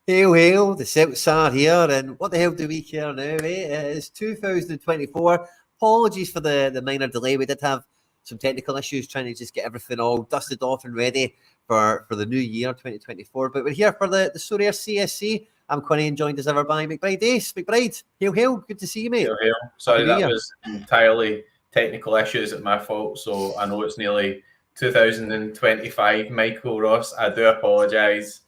Hail, hail, the Celtics are here, and what the hell do we care now, eh? It is 2024. Apologies for the minor delay. We did have some technical issues trying to just get everything all dusted off and ready for the new year, 2024. But we're here for the Surrey CSC. I'm Quinny and joined as ever by McBride Ace. McBride, hail, hail, good to see you, mate. Hail, hail. Sorry, that was entirely technical issues at my fault, so I know it's nearly 2025, Michael Ross. I do apologise.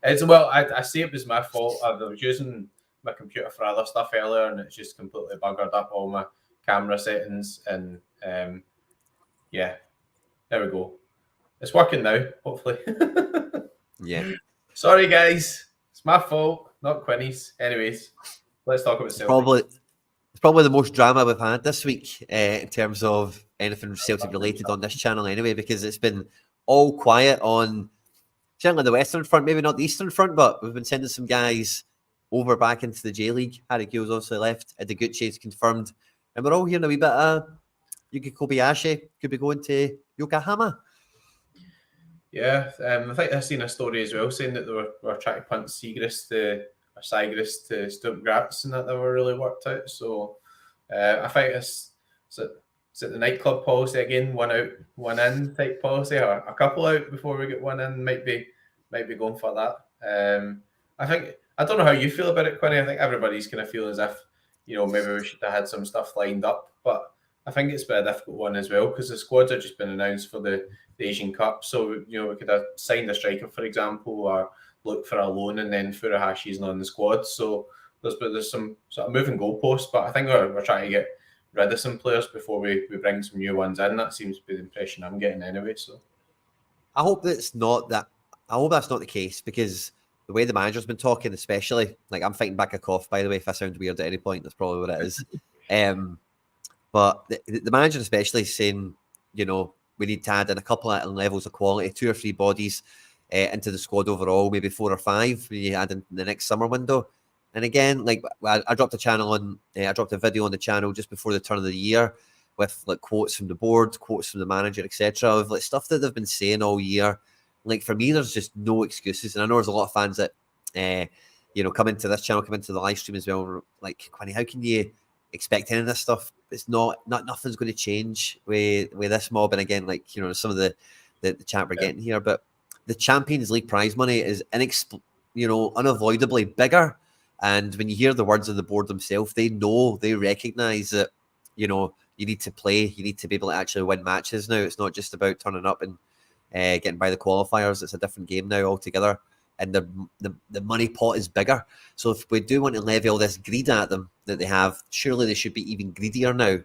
I see it was my fault. I was using my computer for other stuff earlier, and it's just completely buggered up all my camera settings. And yeah, there we go. It's working now, hopefully. Yeah. Sorry, guys. It's my fault, not Quinny's. Anyways, let's talk about Celtic. It's probably the most drama we've had this week in terms of anything Celtic related on this channel anyway, because it's been all quiet on certainly the Western Front, maybe not the Eastern Front, but we've been sending some guys over back into the J League. Harry Gill's also left. Ideguchi's confirmed. And we're all hearing a wee bit of Yuki Kobayashi could be going to Yokohama. Yeah, I think I've seen a story as well saying that they were trying to punt Siegrist to Stuart Graz and that they were really worked out. So I think it's the nightclub policy again, one out, one in type policy, or a couple out before we get one in, might be going for that. I don't know how you feel about it, Quinny. I think everybody's kind of feel as if, maybe we should have had some stuff lined up, but I think it's been a difficult one as well because the squads have just been announced for the Asian Cup. So, we could have signed a striker, for example, or look for a loan, and then Furuhashi isn't on the squad. So there's some sort of moving goalposts, but I think we're trying to get rid of some players before we bring some new ones in. That seems to be the impression I'm getting anyway. So I hope that's not the case, because the way the manager's been talking, especially, like, I'm fighting back a cough, by the way. If I sound weird at any point, that's probably what it is. But the manager especially is saying, we need to add in a couple of levels of quality, 2 or 3 bodies into the squad overall, maybe 4 or 5 when you add in the next summer window. And again, like, I dropped a video on the channel just before the turn of the year with like quotes from the board, quotes from the manager, etc. Of like stuff that they've been saying all year. Like, for me, there's just no excuses. And I know there's a lot of fans that, come into this channel, come into the live stream as well. Like, Quinny, how can you expect any of this stuff? It's nothing's going to change with this mob. And again, like, some of the chat we're getting here, but the Champions League prize money is unavoidably bigger. And when you hear the words of the board themselves, they recognize that, you need to play, you need to be able to actually win matches now. It's not just about turning up and getting by the qualifiers. It's a different game now altogether. And the money pot is bigger. So if we do want to levy all this greed at them that they have, surely they should be even greedier now.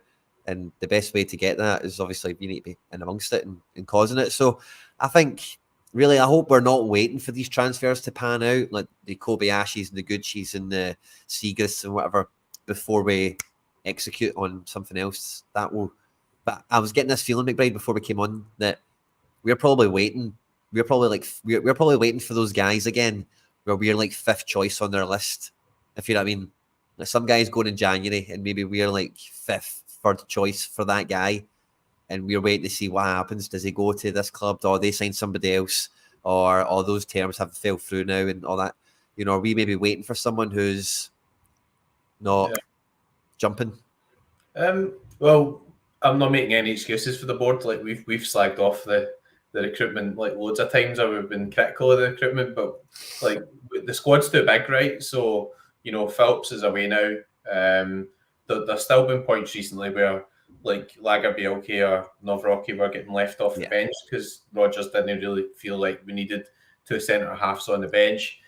And the best way to get that is obviously you need to be in amongst it and causing it. So I think, really, I hope we're not waiting for these transfers to pan out, like the Kobayashis and the Gucci's and the Siegrist and whatever, before we execute on something else. But I was getting this feeling, McBride, before we came on, that we're probably waiting. We're probably waiting for those guys again, where we're like 5th choice on their list. If you know what I mean. Like, some guys going in January, and maybe we're like 5th, 3rd choice for that guy, and we're waiting to see what happens. Does he go to this club, or they sign somebody else, or all those terms have fell through now and all that? Are we maybe waiting for someone who's not jumping? Well, I'm not making any excuses for the board. Like, we've slagged off the recruitment like loads of times, or we've been critical of the recruitment, but like, the squad's too big, right? So, Phillips is away now. There's still been points recently where like Lager, Bielke or Novrocky were getting left off the bench because Rodgers didn't really feel like we needed 2 centre halves on the bench.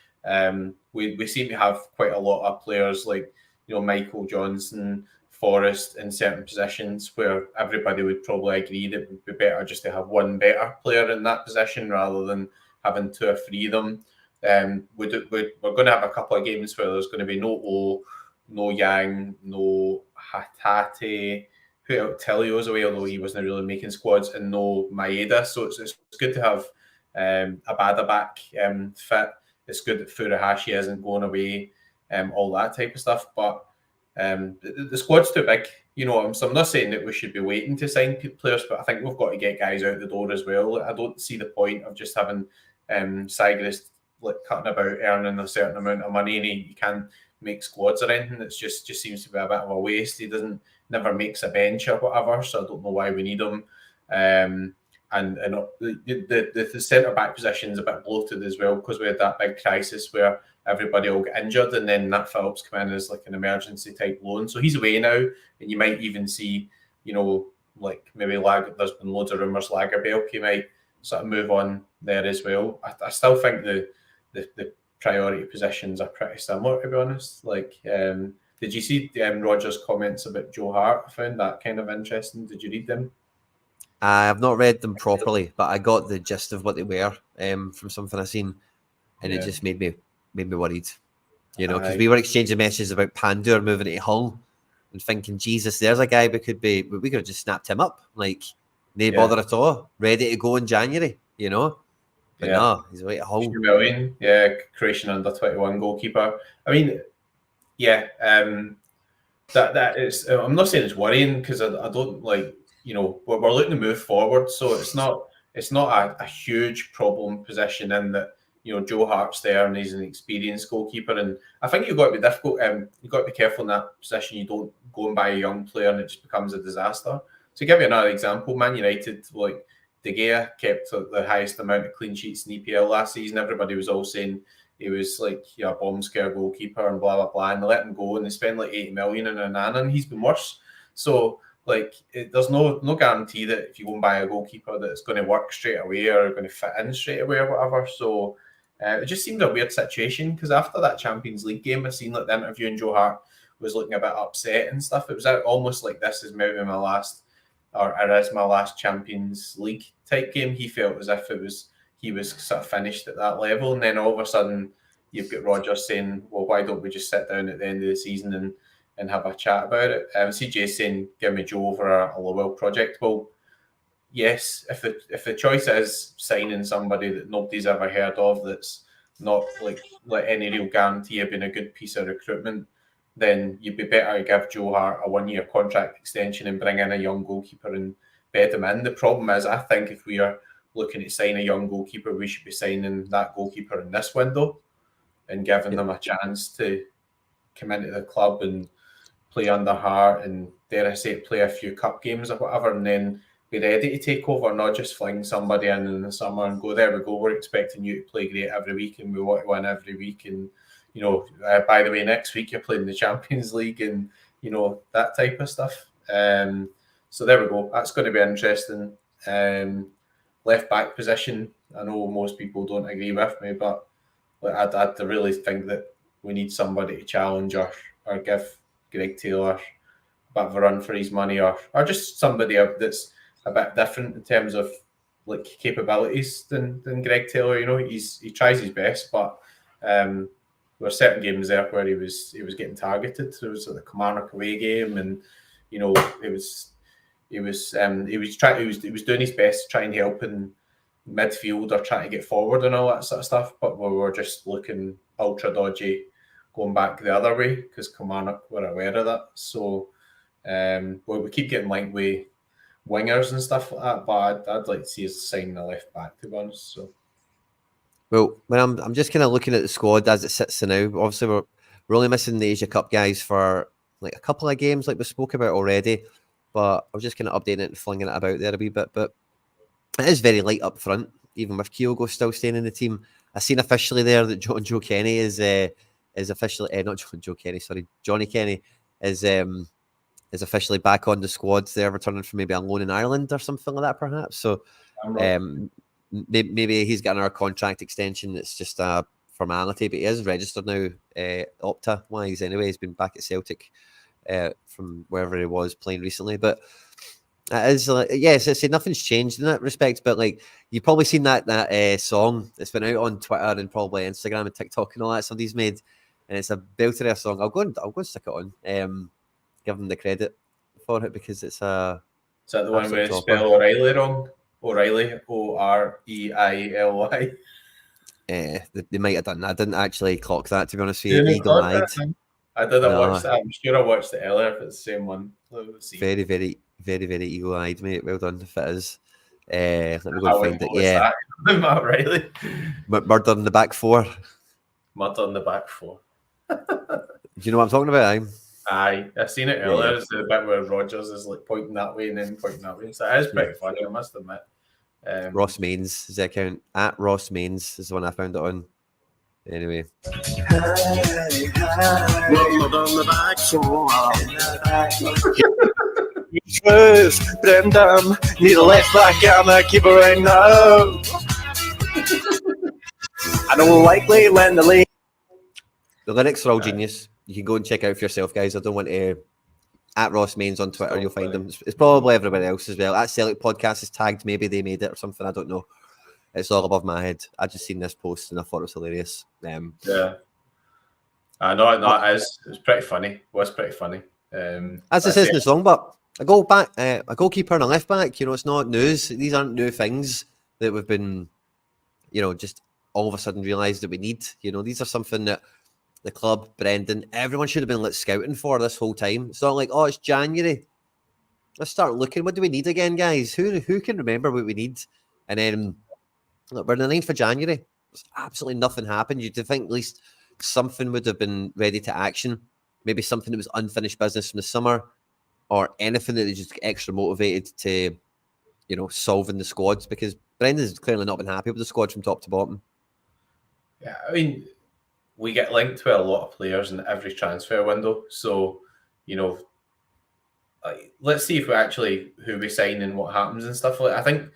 We seem to have quite a lot of players like, Michael Johnson, Forrest in certain positions where everybody would probably agree that it would be better just to have one better player in that position rather than having 2 or 3 of them. We're going to have a couple of games where there's going to be no O, no Yang, no Hatate, who else? Telio's away, although he wasn't really making squads, and no Maeda. So it's good to have Abada back fit. It's good that Furuhashi isn't going away, all that type of stuff. But the squad's too big. So I'm not saying that we should be waiting to sign players, but I think we've got to get guys out the door as well. I don't see the point of just having Siegrist like cutting about earning a certain amount of money, and he can't make squads or anything. It's just seems to be a bit of a waste. He never makes a bench or whatever, so I don't know why we need him. And the centre back position is a bit bloated as well, because we had that big crisis where everybody will get injured, and then Nat Phillips come in as like an emergency type loan. So he's away now, and you might even see, like maybe there's been loads of rumours Lagerbielke might sort of move on there as well. I still think the priority positions are pretty similar, to be honest. Like, did you see Roger's comments about Joe Hart? I found that kind of interesting. Did you read them? I have not read them properly, but I got the gist of what they were from something I seen, and it just made me worried. Because we were exchanging messages about Pandur moving to Hull, and thinking, Jesus, there's a guy we could have just snapped him up, like no bother at all, ready to go in January, But no, he's away at Hull. $2 million, Croatian under-21 goalkeeper. I mean, that is. I'm not saying it's worrying, because I don't like. We're looking to move forward, so it's not a huge problem position in that. Joe Hart's there and he's an experienced goalkeeper, and I think you've got to be difficult. You've got to be careful in that position. You don't go and buy a young player and it just becomes a disaster. To give you another example, Man United, like De Gea kept the highest amount of clean sheets in EPL last season. Everybody was all saying he was like a bomb scare goalkeeper and blah blah blah, and they let him go and they spent like 80 million on Onana, and he's been worse. So like there's no guarantee that if you go and buy a goalkeeper that it's going to work straight away or going to fit in straight away or whatever. So it just seemed a weird situation, because after that Champions League game, I seen like the interview and Joe Hart was looking a bit upset and stuff. It was almost like this is maybe my last Champions League type game. He felt as if he was sort of finished at that level, and then all of a sudden you've got Rodgers saying, well, why don't we just sit down at the end of the season and have a chat about it? CJ's saying, give me Joe over a Lowell project. Well, yes, if the choice is signing somebody that nobody's ever heard of, that's not like any real guarantee of being a good piece of recruitment, then you'd be better to give Joe Hart a 1-year contract extension and bring in a young goalkeeper and bed him in. The problem is, I think if we are looking to sign a young goalkeeper, we should be signing that goalkeeper in this window and giving them a chance to come into the club and play under Hart and, dare I say, play a few cup games or whatever, and then be ready to take over, not just fling somebody in the summer and go, there we go, we're expecting you to play great every week and we want to win every week, and by the way, next week you're playing the Champions League, and that type of stuff. So there we go. That's going to be interesting. Left back position, I know most people don't agree with me, but I'd really think that we need somebody to challenge or give Greg Taylor a bit of a run for his money, or just somebody that's a bit different in terms of like capabilities than Greg Taylor. He tries his best, but there were certain games there where he was getting targeted. There was the Kilmarnock away game, and he was doing his best to try and help in midfield or trying to get forward and all that sort of stuff. But we were just looking ultra dodgy going back the other way, because Kilmarnock were aware of that. So we keep getting linked with wingers and stuff like that, but I'd like to see us sign a left back, to be honest. So. Well, when I'm just kind of looking at the squad as it sits now, obviously we're only missing the Asia Cup guys for like a couple of games, like we spoke about already. But I was just kind of updating it and flinging it about there a wee bit. But it is very light up front, even with Kyogo still staying in the team. I've seen officially there that Joe Kenny is officially not Joe Kenny, sorry, Johnny Kenny is officially back on the squad. They're returning from maybe a loan in Ireland or something like that, perhaps. So maybe he's getting our contract extension. It's just a formality, but he is registered now, Opta wise anyway. He's been back at Celtic from wherever he was playing recently. But it is yes, I say nothing's changed in that respect. But like you've probably seen that song that's been out on Twitter and probably Instagram and TikTok and all that somebody's made, and it's a belter of a song. I'll go and stick it on. Give them the credit for it, because it's a. Is that the one where you spell O'Reilly wrong? O'Reilly, Oreilly. They might have done that. I didn't actually clock that, to be honest with you. Eagle-eyed. I didn't watch that. I'm sure I watched it earlier if it's the same one. Very, very, very, very eagle-eyed, mate. Well done if it is. Let me go and find it. Yeah, Matt Riley. Murder in the Back Four. Mud on the back four. Do you know what I'm talking about? Aye, I seen it earlier. Yeah. It's the bit where Rogers is like pointing that way and then pointing that way. So it is pretty funny, I must admit. Ross Mains is the account. At Ross Mains is the one I found it on. Anyway. Brendan, need a left back and a keeper right now. I don't likely lend the lead. The lyrics are all genius. You can go and check out for yourself, guys. I don't want to. At Ross Mains on Twitter, you'll find them. It's probably everybody else as well. At Celtic Podcast is tagged. Maybe they made it or something. I don't know. It's all above my head. I just seen this post and I thought it was hilarious. Yeah. I know it is. It's pretty funny. It was pretty funny. As it says in the song, but a goalkeeper and a left back, it's not news. These aren't new things that we've been, just all of a sudden realised that we need. These are something that the club, Brendan, everyone should have been scouting for this whole time. It's not like, oh, it's January. Let's start looking. What do we need again, guys? Who can remember what we need? And then look, we're the 9th of January. There's absolutely nothing happened. You'd think at least something would have been ready to action. Maybe something that was unfinished business from the summer, or anything that is just extra motivated to, solving the squads, because Brendan's clearly not been happy with the squad from top to bottom. Yeah, I mean, we get linked to a lot of players in every transfer window. So, let's see if who we sign and what happens and stuff like that. I think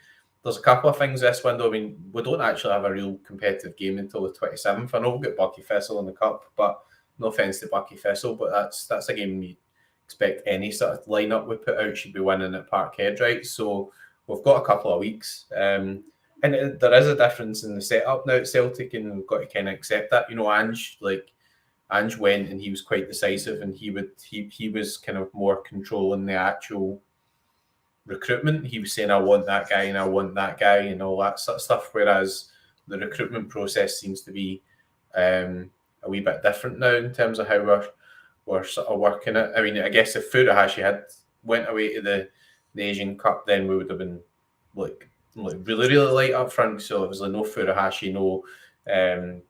there's a couple of things this window. I mean, we don't actually have a real competitive game until the 27th. I know we've got Bucky Thistle in the Cup, but no offence to Bucky Thistle, but that's a game you expect any sort of lineup we put out should be winning at Parkhead, right? So we've got a couple of weeks. And there is a difference in the setup now at Celtic, and we've got to kind of accept that. Ange went and he was quite decisive, and he was kind of more controlling the actual recruitment. He was saying, I want that guy and I want that guy and all that sort of stuff, whereas the recruitment process seems to be a wee bit different now in terms of how we're sort of working it. I mean, I guess if Furuhashi had went away to the Asian Cup, then we would have been really, really light up front. So it was no Furuhashi, no and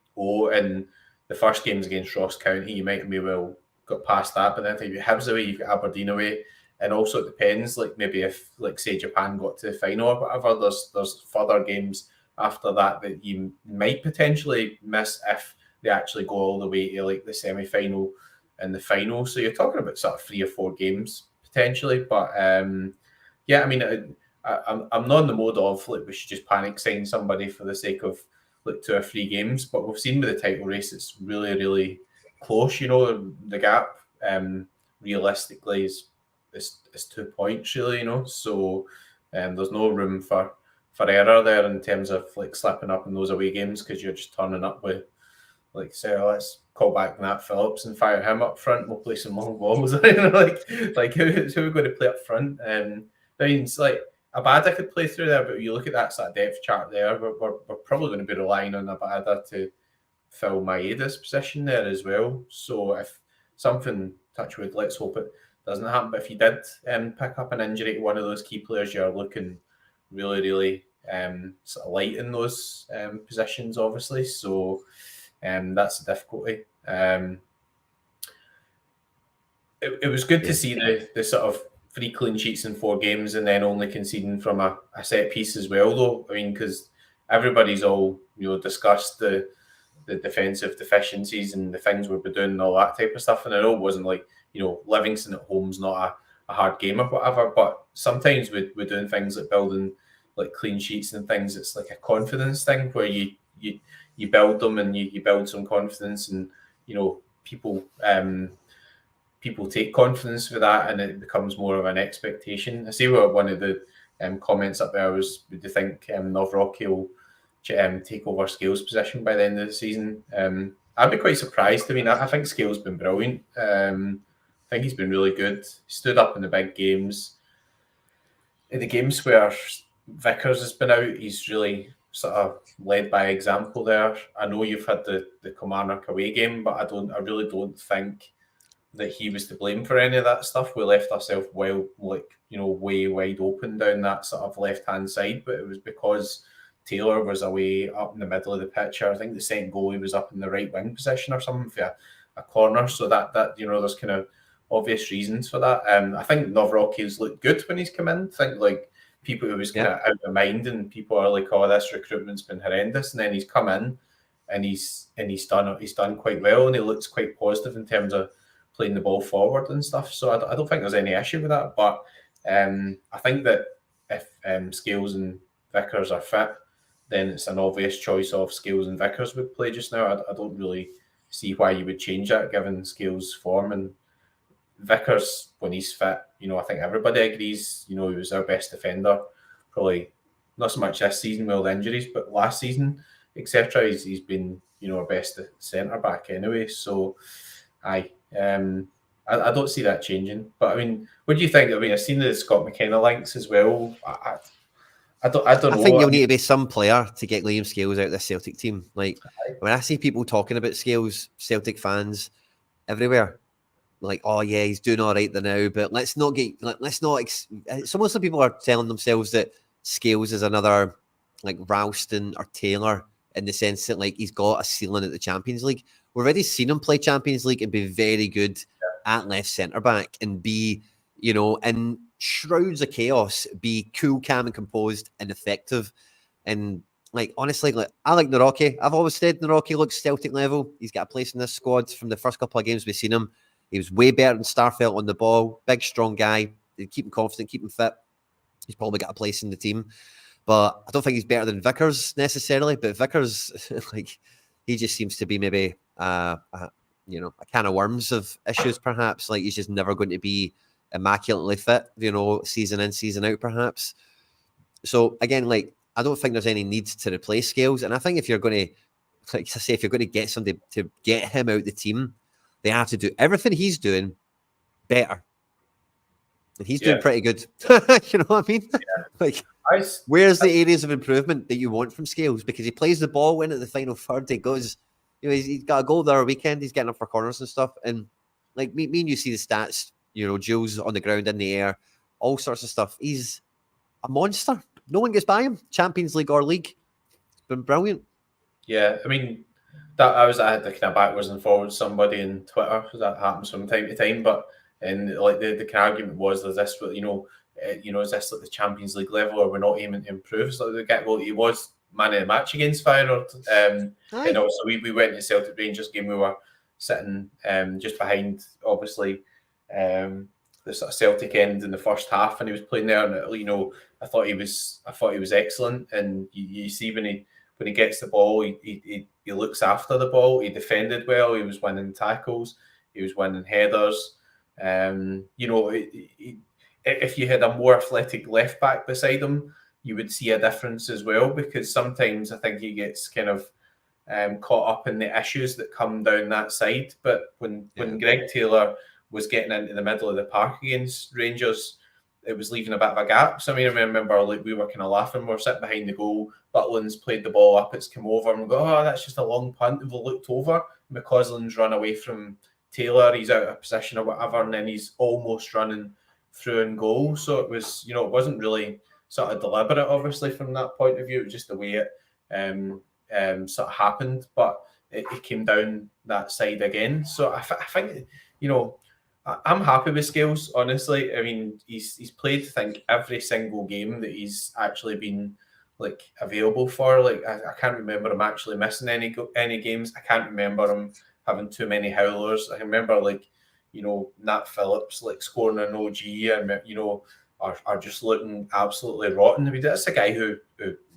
the first games against Ross County, you might have well got past that, but then if you have Hibs away, you've got Aberdeen away, and also it depends, maybe if say Japan got to the final or whatever, there's further games after that you might potentially miss if they actually go all the way to the semi-final and the final. So you're talking about sort of 3 or 4 games potentially, but yeah, I mean, I'm not in the mode of we should just panic sign somebody for the sake of 2 or 3 games, but we've seen with the title race it's really, really close. The gap realistically is 2 points really. So there's no room for error there in terms of slipping up in those away games, because you're just turning up with say, let's call back Nat Phillips and fire him up front. We'll play some long balls. who's we going to play up front? I mean, it's Abada could play through there, but you look at that sort of depth chart there, we're probably going to be relying on Abada to fill Maeda's position there as well. So if something, touch wood, let's hope it doesn't happen, but if you did pick up an injury to one of those key players, you're looking really, really sort of light in those positions, obviously. So that's the difficulty. It was good to see the sort of 3 clean sheets in 4 games, and then only conceding from a set piece as well, though. I mean, because everybody's all discussed the defensive deficiencies and the things we've been doing and all that type of stuff. And I know it wasn't Livingston at home's not a hard game or whatever, but sometimes we're doing things like building clean sheets and things. It's a confidence thing where you build them and you build some confidence, and people take confidence for that, and it becomes more of an expectation. I see what one of the comments up there was, would you think Novrocky will take over Scales' position by the end of the season? I'd be quite surprised. I mean, I think Scales' been brilliant. I think he's been really good. He stood up in the big games. In the games where Vickers has been out, he's really sort of led by example there. I know you've had the Kilmarnock away game, but I really don't think that he was to blame for any of that stuff. We left ourselves way wide open down that sort of left-hand side, but it was because Taylor was away up in the middle of the pitch. I think the second goalie was up in the right wing position or something for a corner. So that there's kind of obvious reasons for that. I think Novroki's looked good when he's come in. I think like people who was kind of out of mind, and people are like, "Oh, this recruitment's been horrendous," and then he's come in and he's done quite well, and he looks quite positive in terms of playing the ball forward and stuff. So I don't think there's any issue with that. But I think that if Scales and Vickers are fit, then it's an obvious choice of Scales and Vickers would play just now. I don't really see why you would change that given Scales' form, and Vickers, when he's fit, I think everybody agrees, he was our best defender, probably not so much this season with all the injuries, but last season, etc. He's been, our best centre back anyway. So, I don't see that changing. But I mean, what do you think? I mean, I've seen the Scott McKenna links as well. I don't know. I think you'll need to be some player to get Liam Scales out of the Celtic team. Like when I see people talking about Scales, Celtic fans everywhere, like, oh yeah, he's doing all right there now, but let's not. It's almost like people are telling themselves that Scales is another like Ralston or Taylor in the sense that like he's got a ceiling at the Champions League. We've already seen him play Champions League and be very good at left centre back and be, in shrouds of chaos, be cool, calm, and composed and effective. And like honestly, like I like Naroki. I've always said Naroki looks Celtic level. He's got a place in this squad from the first couple of games we've seen him. He was way better than Starfelt on the ball. Big, strong guy. They keep him confident, keep him fit. He's probably got a place in the team. But I don't think he's better than Vickers necessarily. But Vickers, like, he just seems to be maybe, a can of worms of issues, perhaps. Like, he's just never going to be immaculately fit, season in, season out, perhaps. So, again, like, I don't think there's any need to replace Scales. And I think if you're going to, like I say, if you're going to get somebody to get him out the team, they have to do everything he's doing better. And he's doing pretty good. You know what I mean? Yeah. Like, where's the areas of improvement that you want from Scales? Because he plays the ball in at the final third. He goes, he's got a goal there a weekend. He's getting up for corners and stuff. And like me and you see the stats, Jules on the ground, in the air, all sorts of stuff. He's a monster. No one gets by him. Champions League or league. It's been brilliant. Yeah, I mean, I had to kind of backwards and forwards somebody in Twitter. That happens from time to time, but like the kind of argument was, is this what is this like the Champions League level, or we're not aiming to improve? So he was man of the match against Feyenoord, and also we went to Celtic Rangers game. We were sitting just behind, obviously, the sort of Celtic end in the first half, and he was playing there, and I thought he was excellent. And you see when he gets the ball, he looks after the ball. He defended well. He was winning tackles. He was winning headers. If you had a more athletic left back beside him, you would see a difference as well. Because sometimes I think he gets kind of caught up in the issues that come down that side. But when Greg Taylor was getting into the middle of the park against Rangers, it was leaving a bit of a gap. So I remember like we were kind of laughing. We're sitting behind the goal. Butland's played the ball up. It's come over, and we go, "Oh, that's just a long punt." We've looked over. McCausland's run away from Taylor. He's out of position or whatever, and then he's almost running through and goal. So it was, it wasn't really sort of deliberate, obviously, from that point of view. It was just the way it sort of happened. But it came down that side again. So I think, I'm happy with Scales, honestly. I mean, he's played, I think, every single game that he's actually been like available for. Like I can't remember him actually missing any games. I can't remember him having too many howlers. I remember Nat Phillips like scoring an OG and are just looking absolutely rotten. I mean, that's a guy who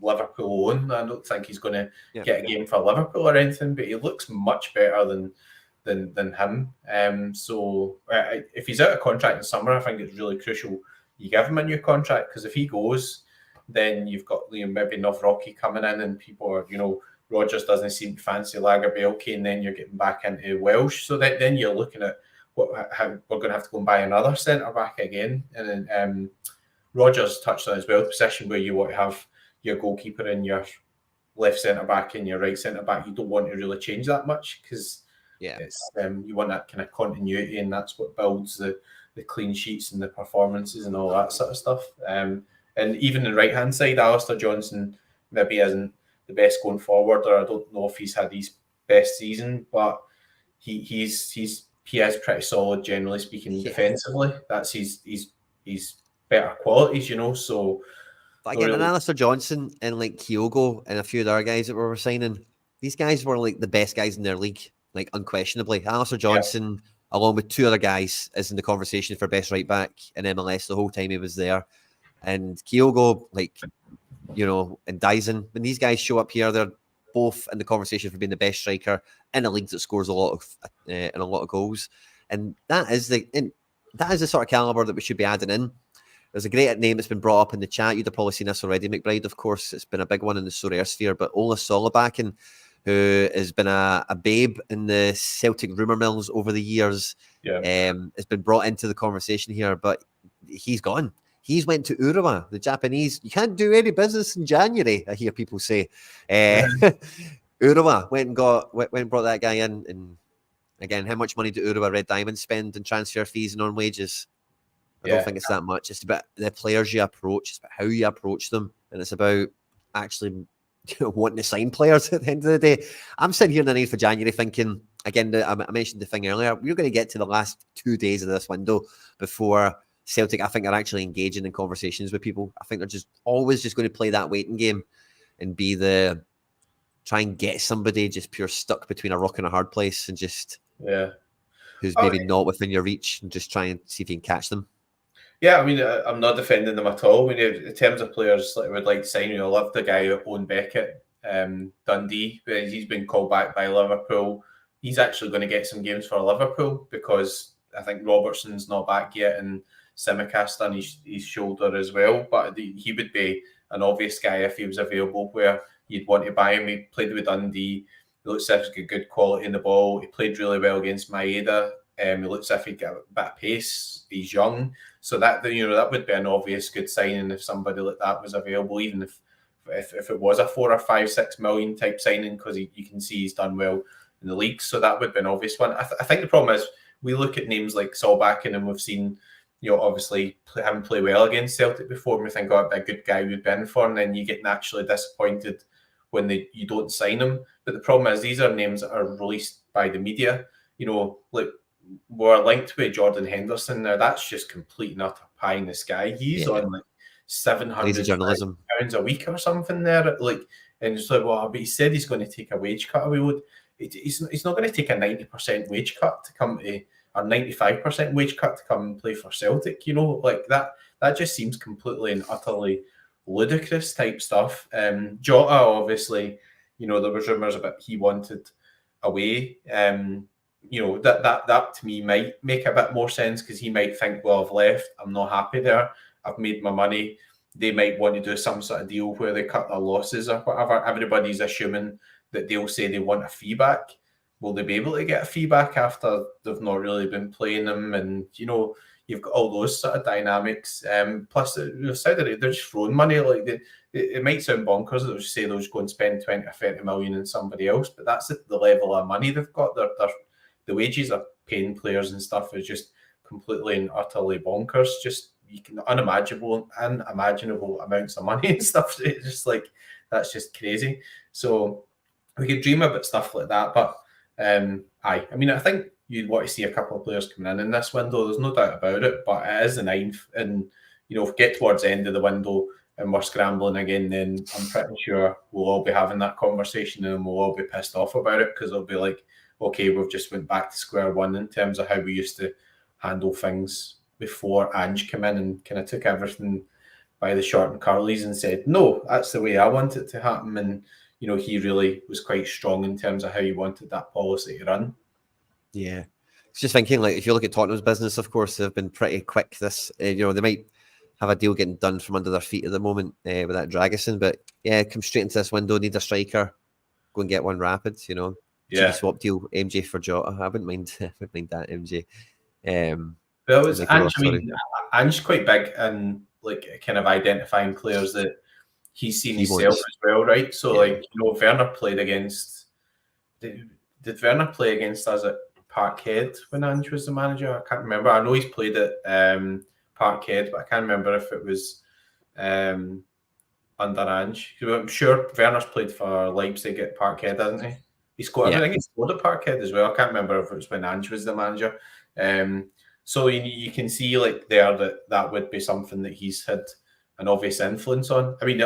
Liverpool own. I don't think he's going to get a game for Liverpool or anything, but he looks much better than him. So if he's out of contract in summer, I think it's really crucial you give him a new contract, because if he goes, then you've got maybe Novroki coming in, and people are Rodgers doesn't seem to fancy Lagerbielke, and then you're getting back into Welsh. So then you're looking at how we're going to have to go and buy another centre back again. And then Rodgers touched on as well, the position where you want to have your goalkeeper and your left centre back and your right centre back. You don't want to really change that much, because Yeah. It's you want that kind of continuity, and that's what builds the clean sheets and the performances and all that sort of stuff. And even the right hand side, Alistair Johnson maybe isn't the best going forward, or I don't know if he's had his best season, but he is pretty solid generally speaking defensively. That's his better qualities, you know. So, but again, really, and Alistair Johnson and like Kyogo and a few of the other guys that we were signing, these guys were like the best guys in their league, like unquestionably. Alistair Johnson, along with two other guys, is in the conversation for best right back in MLS the whole time he was there. And Kyogo, like, you know, and Dyson, when these guys show up here, they're both in the conversation for being the best striker in a league that scores a lot of goals. And that is the sort of caliber that we should be adding in. There's a great name that's been brought up in the chat. You'd have probably seen this already, McBride, of course. It's been a big one in the Sorare sphere. But Ola Solibakin, who has been a babe in the Celtic rumour mills over the years, has been brought into the conversation here. But he's gone. He's went to Urawa, the Japanese. You can't do any business in January, I hear people say. Urawa went and brought that guy in. And again, how much money do Urawa Red Diamonds spend in transfer fees and on wages? I don't think it's that much. It's about the players you approach. It's about how you approach them. And it's about actually wanting to sign players at the end of the day. I'm sitting here in the 9th of January thinking, again, I mentioned the thing earlier, we're going to get to the last 2 days of this window before Celtic, I think, are actually engaging in conversations with people. I think they're just always just going to play that waiting game and try and get somebody just pure stuck between a rock and a hard place and just who's maybe not within your reach and just try and see if you can catch them. Yeah, I mean, I'm not defending them at all. I mean, in terms of players that I would like to sign, I love the guy Owen Beckett, Dundee. He's been called back by Liverpool. He's actually going to get some games for Liverpool because I think Robertson's not back yet and Simicast done his shoulder as well. But he would be an obvious guy if he was available where you'd want to buy him. He played with Dundee. He looks like he's got good quality in the ball. He played really well against Maeda. He looks as if he'd got a bit of pace. He's young. So that would be an obvious good signing if somebody like that was available, even if it was a 4 or 5, 6 million type signing, because you can see he's done well in the league. So that would be an obvious one. I think the problem is we look at names like Solbakken and we've seen, obviously him play well against Celtic before, and we think, oh, that'd be a good guy we'd been for, and then you get naturally disappointed when you don't sign him. But the problem is these are names that are released by the media. Like we're linked with Jordan Henderson. Now that's just complete and utter pie in the sky. He's on like £700 a week or something there. Like, and it's like, well, but he said he's going to take a wage cut. He's not going to take a 90% wage cut to come to, or 95% wage cut to come and play for Celtic. Like that just seems completely and utterly ludicrous type stuff. Jota, obviously, there was rumours about he wanted away. That to me might make a bit more sense because he might think, well, I've left, I'm not happy there, I've made my money. They might want to do some sort of deal where they cut their losses or whatever. Everybody's assuming that they'll say they want a fee back. Will they be able to get a fee back after they've not really been playing them? And you've got all those sort of dynamics. Plus, Saudi, they're just throwing money. Like it might sound bonkers that they'll just say they'll just go and spend 20 or 30 million in somebody else, but that's the level of money they've got. The wages of paying players and stuff is just completely and utterly bonkers. Just unimaginable amounts of money and stuff. It's just like, that's just crazy. So we could dream about stuff like that, but I think you'd want to see a couple of players coming in this window. There's no doubt about it, but it is the 9th, and if we get towards the end of the window and we're scrambling again, then I'm pretty sure we'll all be having that conversation and we'll all be pissed off about it because it'll be like, okay, we've just went back to square one in terms of how we used to handle things before Ange came in and kind of took everything by the short and curlies and said, no, that's the way I want it to happen. And, he really was quite strong in terms of how he wanted that policy to run. Yeah. It's just thinking, like, if you look at Tottenham's business, of course, they've been pretty quick. They might have a deal getting done from under their feet at the moment with that Dragusin. But, come straight into this window, need a striker, go and get one rapid, Yeah. Swap deal MJ for Jota. I wouldn't mind that MJ. Well, it's Ange's quite big and like kind of identifying players that he's seen himself as well, right? So Werner played against did Werner play against us at Parkhead when Ange was the manager? I can't remember. I know he's played at Parkhead, but I can't remember if it was under Ange. I'm sure Werner's played for Leipzig at Parkhead, hasn't he? He scored. I think he scored at Parkhead as well. I can't remember if it was when Ange was the manager. So you can see like there that would be something that he's had an obvious influence on. I mean,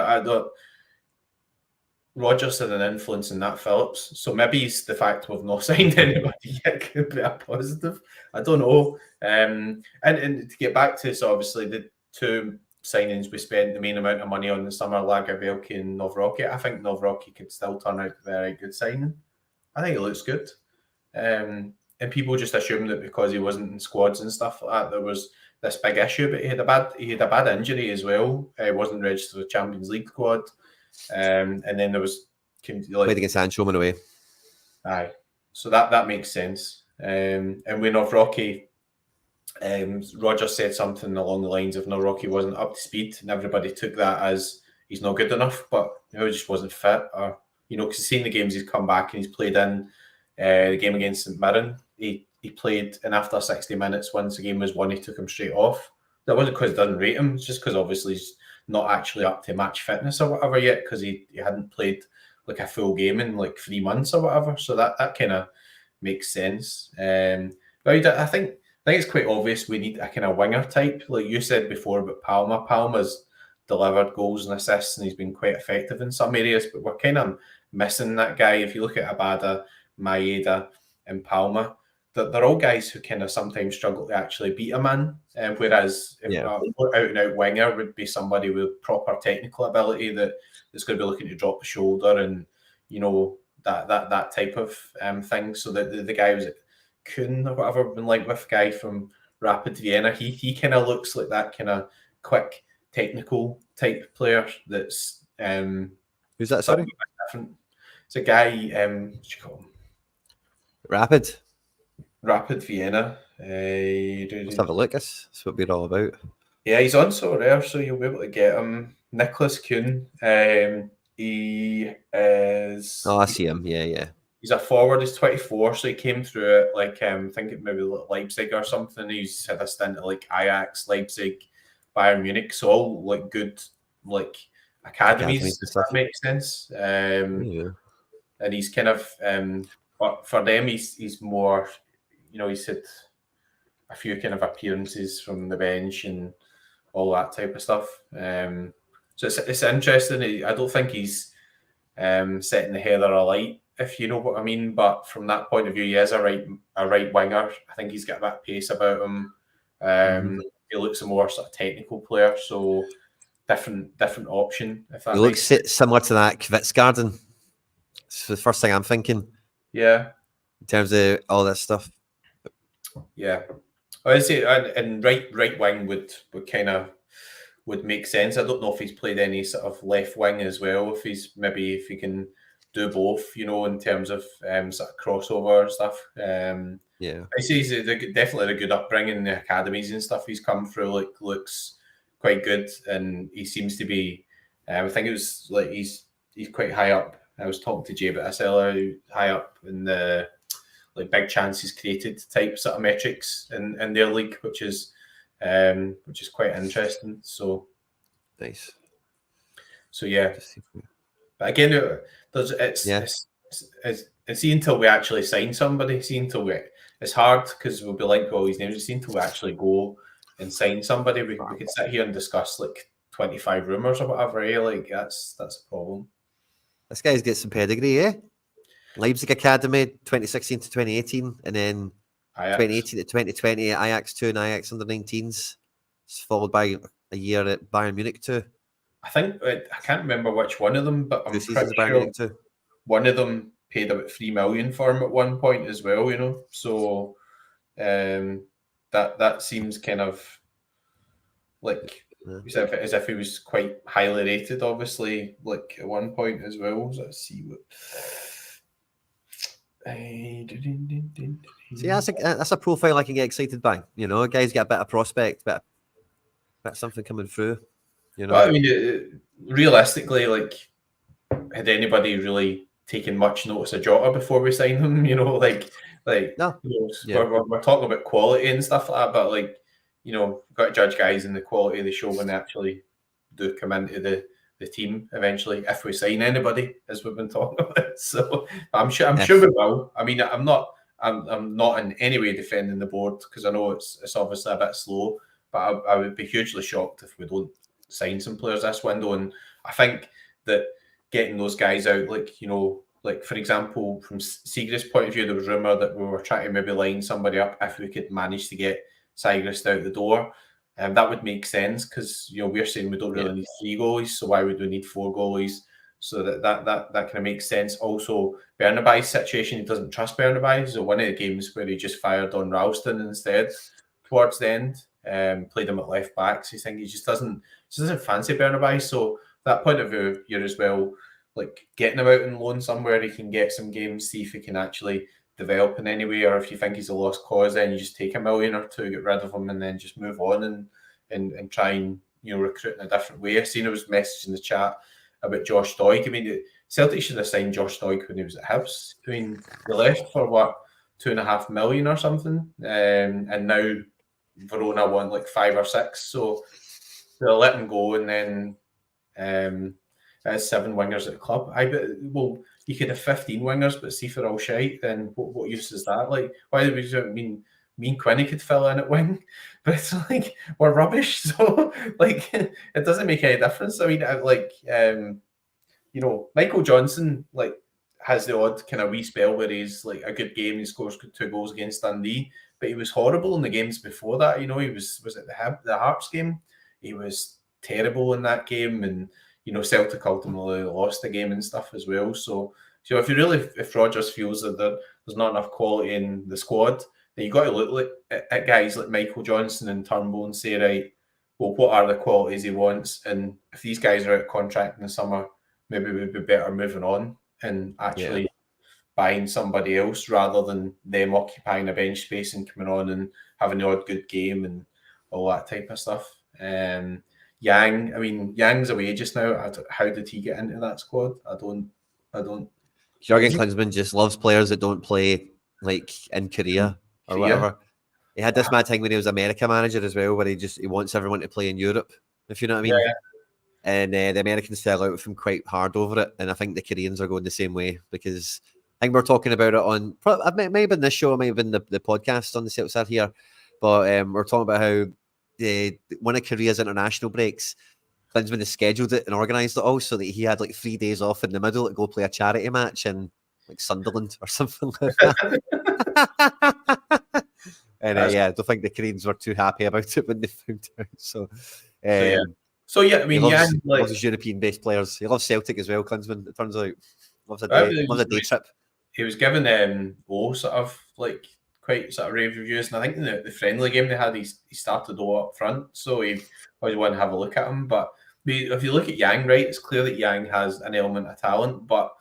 Rodgers had an influence in that Phillips, so maybe it's the fact we've not signed anybody yet could be a positive. I don't know. And to get back to this, obviously the two signings we spent the main amount of money on the summer, Lagerbielke and Novrocky. I think Novrocky could still turn out a very good signing. I think it looks good. And people just assume that because he wasn't in squads and stuff like that, there was this big issue. But he had a bad injury as well. He wasn't registered with the Champions League squad. And then there was played against Anchoman away. Aye, so that makes sense. And when Novrocky, Roger said something along the lines of Novrocky wasn't up to speed, and everybody took that as he's not good enough, but he just wasn't fit, or because he's seen the games he's come back and he's played in the game against St Mirren. He played, and after 60 minutes, once the game was won, he took him straight off. That wasn't because he doesn't rate him; it's just because obviously he's not actually up to match fitness or whatever yet, because he hadn't played like a full game in like 3 months or whatever. So that kind of makes sense. But I think it's quite obvious we need a kind of winger type, like you said before about Palma. Palma's delivered goals and assists, and he's been quite effective in some areas, but we're kind of missing that guy. If you look at Abada, Maeda, and Palma, they're all guys who kind of sometimes struggle to actually beat a man. Whereas an out-and-out winger would be somebody with proper technical ability that's going to be looking to drop the shoulder and that type of thing. So the guy was at Kuhn or whatever, been like with guy from Rapid Vienna. He kind of looks like that kind of quick technical type player. That's who's that? Sorry, different. It's a guy. What you call him? Rapid Vienna. Let's have a look. That's what we're all about. Yeah, he's on so rare, so you'll be able to get him. Nicholas Kuhn. He is. Oh, I see him. Yeah. He's a forward. He's 24, so he came through it like I think it maybe Leipzig or something. He's had a stint at like Ajax, Leipzig, Bayern Munich. So all like good like academies if that makes sense. And he's kind of but for them he's more. He's had a few kind of appearances from the bench and all that type of stuff. So it's interesting. I don't think he's setting the heather alight, if you know what I mean. But from that point of view, he is a right winger. I think he's got a bit of pace about him. He looks a more sort of technical player, so different option. If that he looks similar to that Kvitsgarden. It's the first thing I'm thinking. Yeah, in terms of all this stuff. Yeah, I say, and right wing would make sense. I don't know if he's played any sort of left wing as well. If he can do both, in terms of sort of crossover and stuff. I say he's definitely a good upbringing in the academies and stuff. He's come through, looks quite good, and he seems to be. I think it was like he's quite high up. I was talking to Jay about this earlier, high up in the big chances created type sort of metrics in their league, which is quite interesting. So nice. So yeah, but again, see until we actually sign somebody. It's hard because we'll be linked with all these names. See until we actually go and sign somebody. We could sit here and discuss 25 rumours or whatever. That's a problem. This guy's got some pedigree, eh? Leipzig Academy, 2016 to 2018, and then Ajax. 2018 to 2020 at Ajax 2 and Ajax under 19s. It's followed by a year at Bayern Munich 2. I think I can't remember which one of them, but I'm pretty sure one of them paid about 3 million for him at one point as well. So that seems kind of as if he was quite highly rated, obviously, at one point as well. So let's see what. See, that's a profile I can get excited by. A guy's got a bit of prospect, bit something coming through. Well, I mean, realistically, had anybody really taking much notice of Jota before we sign him. No. We're talking about quality and stuff like that, but we've got to judge guys in the quality of the show when they actually do come into the team eventually, if we sign anybody, as we've been talking about. So I'm sure we will. I mean, I'm not in any way defending the board, because I know it's obviously a bit slow, but I would be hugely shocked if we don't sign some players this window. And I think that getting those guys out, for example, from Siegrist's point of view, there was rumour that we were trying to maybe line somebody up if we could manage to get Siegrist out the door. That would make sense, because we're saying we don't really need 3 goalies, so why would we need 4 goalies? So that kind of makes sense. Also, Bernabei's situation, he doesn't trust Bernabei. So one of the games where he just fired on Ralston instead towards the end, played him at left back. So he just doesn't fancy Bernabei. So that point of view, you're as well getting him out on loan somewhere he can get some games, see if he can actually develop in any way, or if you think he's a lost cause, then you just take $1 million or 2 million, get rid of him, and then just move on and try and recruit in a different way. I've seen there was a message in the chat about Josh Doig. I mean, Celtic should have signed Josh Doig when he was at Hibs. I mean, they left for what, $2.5 million or something, and now Verona want 5 or 6, so they'll let him go, and then there's 7 wingers at the club. You could have 15 wingers, but see if they're all shite, then what use is that? Why do we me and Quinny could fill in at wing, but it's we're rubbish. So it doesn't make any difference. I mean, Michael Johnson has the odd kind of wee spell where he's a good game, he scores 2 goals against Dundee, but he was horrible in the games before that. He was at the Hearts game, he was terrible in that game, and Celtic ultimately lost the game and stuff as well. So if Rodgers feels that there's not enough quality in the squad, then you've got to look at guys like Michael Johnson and Turnbull and say, right, well, what are the qualities he wants? And if these guys are out of contract in the summer, maybe we'd be better moving on and actually buying somebody else rather than them occupying a bench space and coming on and having the odd good game and all that type of stuff. Yang's away just now. How did he get into that squad? I don't. Jurgen Klinsmann just loves players that don't play in Korea or whatever. He had this mad thing when he was America manager as well, where he wants everyone to play in Europe, if you know what I mean. Yeah. And the Americans fell out with him quite hard over it, and I think the Koreans are going the same way, because I think we're talking about it on. It might have been this show, it might have been the podcast on the Celtic side here, but we're talking about how one of Korea's international breaks, Klinsmann has scheduled it and organised it all so that he had 3 days off in the middle to go play a charity match in Sunderland or something like that. And I don't think the Koreans were too happy about it when they found out. So I mean, he loves his European-based players. He loves Celtic as well, Klinsmann, it turns out. Loves a day trip. He was given quite sort of rave reviews, and I think in the friendly game they had, he started up front, so he always wanted to have a look at him. But if you look at Yang, right, it's clear that Yang has an element of talent, but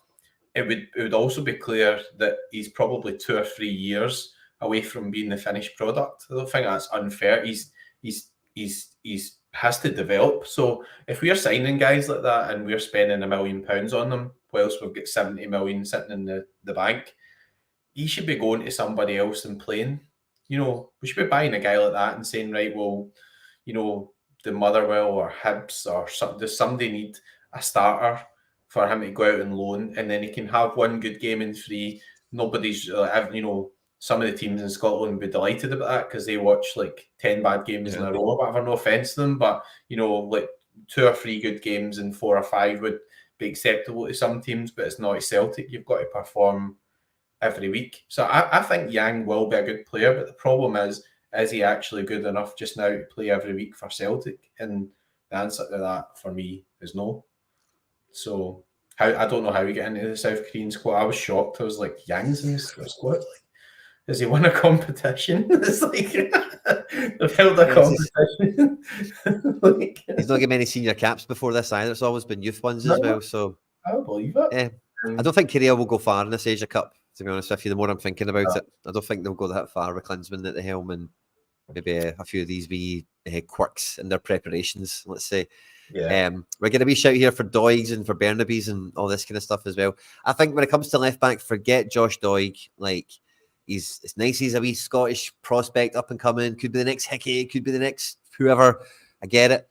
it would also be clear that he's probably 2 or 3 years away from being the finished product. I don't think that's unfair. He's has to develop. So if we're signing guys like that and we're spending £1 million on them, whilst we've got 70 million sitting in the bank, he should be going to somebody else and playing. We should be buying a guy like that and saying, right, well, the Motherwell or Hibs or something, does somebody need a starter for him to go out and loan, and then he can have 1 good game in 3. Nobody's, some of the teams in Scotland would be delighted about that because they watch 10 bad games in a row, whatever, no offence to them, but 2 or 3 good games and 4 or 5 would be acceptable to some teams, but it's not at Celtic. You've got to perform every week. So I think Yang will be a good player, but the problem is he actually good enough just now to play every week for Celtic? And the answer to that for me is no. So I don't know how we get into the South Korean squad. I was shocked. I was like, Yang's in the squad? Has he won a competition? It's they've held a competition. He's not given many senior caps before this either. It's always been youth ones as well. So I don't believe it. Yeah, I don't think Korea will go far in this Asia Cup, to be honest with you. The more I'm thinking about it, I don't think they'll go that far with Klinsmann at the helm and maybe a few of these wee quirks in their preparations, let's say. Yeah. We're going to be shout here for Doigs and for Bernabes and all this kind of stuff as well. I think when it comes to left back, forget Josh Doig. Like, it's nice he's a wee Scottish prospect up and coming. Could be the next Hickey, could be the next whoever. I get it.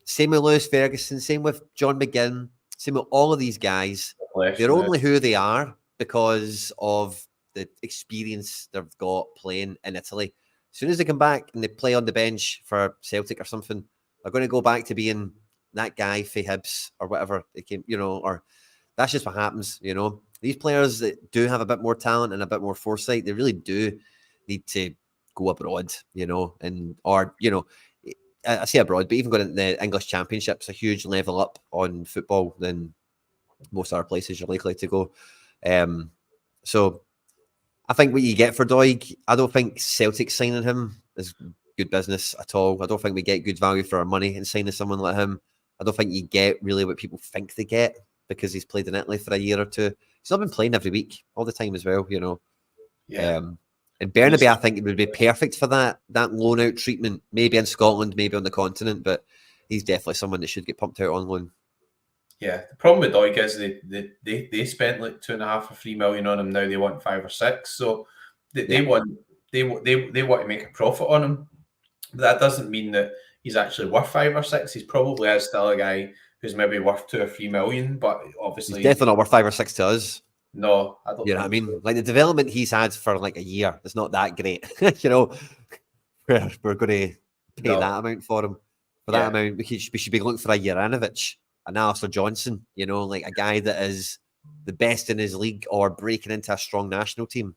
Same with Lewis Ferguson, same with John McGinn, same with all of these guys. They're only who they are because of the experience they've got playing in Italy. As soon as they come back and they play on the bench for Celtic or something, they're going to go back to being that guy for Hibs or whatever they came, or that's just what happens, These players that do have a bit more talent and a bit more foresight, they really do need to go abroad, I say abroad, but even going to the English Championship's a huge level up on football than most other places you're likely to go. So I think what you get for Doig, I don't think Celtic signing him is good business at all. I don't think we get good value for our money in signing someone like him. I don't think you get really what people think they get because he's played in Italy for a year or two. He's not been playing every week, all the time as well, Yeah. And Bernabe, I think it would be perfect for that loan out treatment, maybe in Scotland, maybe on the continent, but he's definitely someone that should get pumped out on loan. Yeah, the problem with Doig is they spent like 2.5 or 3 million on him. Now they want 5 or 6, so they want to make a profit on him. But that doesn't mean that he's actually worth 5 or 6. He's probably is still a guy who's maybe worth 2 or 3 million, but obviously he's definitely not worth 5 or 6 to us. No, I don't. You know what I mean? Like the development he's had for like a year, it's not that great. We're going to pay that amount for him. For that amount, we should be looking for a Juranovic, an Alistair Johnson, like a guy that is the best in his league or breaking into a strong national team.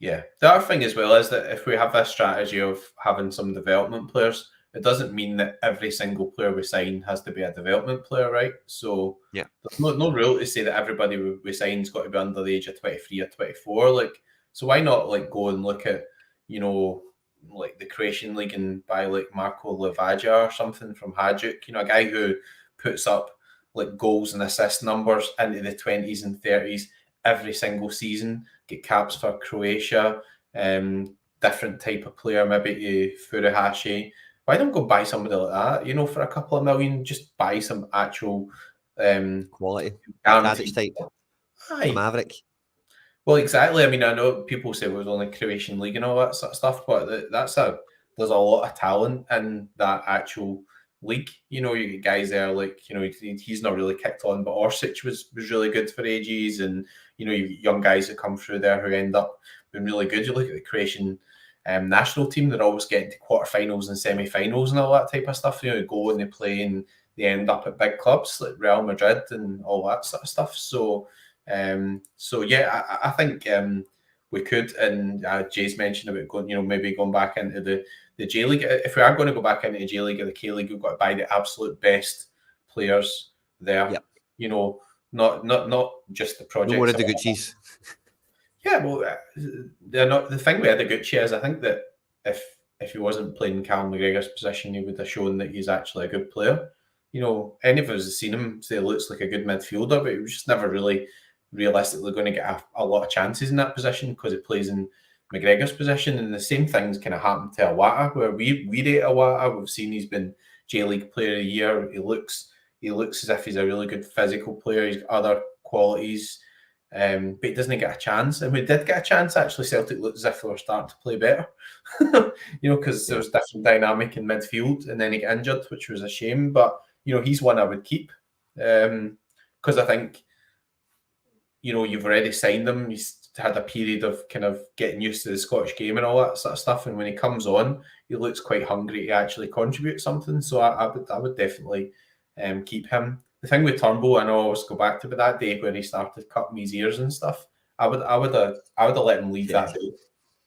Yeah. The other thing as well is that if we have this strategy of having some development players, it doesn't mean that every single player we sign has to be a development player, right? So there's no rule to say that everybody we sign's got to be under the age of 23 or 24. Like, so why not go and look at, like the Croatian league and buy like Marko Livaja or something from Hajduk, a guy who puts up like goals and assist numbers into the 20s and 30s every single season, get caps for Croatia, different type of player, maybe to Furuhashi. Why don't go buy somebody like that? For a couple of million, just buy some actual quality guaranteed type. Maverick. Well, exactly. I mean, I know people say it was only Croatian league and all that sort of stuff, but there's a lot of talent in that actual league. You get guys there like he's not really kicked on, but Orsic was really good for ages, and you get young guys that come through there who end up being really good. You look at the Croatian national team; they're always getting to quarterfinals and semi-finals and all that type of stuff. They go and they play and they end up at big clubs like Real Madrid and all that sort of stuff. So I think we could, and Jay's mentioned about going, maybe going back into the J League. If we are going to go back into the J League or the K League, we've got to buy the absolute best players there. Yep. Not just the project. No more of the Gucci's. Yeah, well, they're not. The thing with Gucci is, I think that if he wasn't playing Callum McGregor's position, he would have shown that he's actually a good player. Any of us have seen him say he looks like a good midfielder, but he was just never really realistically going to get a lot of chances in that position because he plays in McGregor's position. And the same things kind of happened to Iwata, where we rate Iwata. We've seen he's been J League Player of the Year. He looks as if he's a really good physical player. He's got other qualities, but he doesn't get a chance. And we did get a chance, actually. Celtic looked as if they were starting to play better, because there was different dynamic in midfield, and then he got injured, which was a shame. But he's one I would keep because I think you've already signed him. He's had a period of kind of getting used to the Scottish game and all that sort of stuff. And when he comes on, he looks quite hungry to actually contribute something. So I would definitely keep him. The thing with Turnbull, I know I always go back to, but that day when he started cutting his ears and stuff, I would have let him leave that day.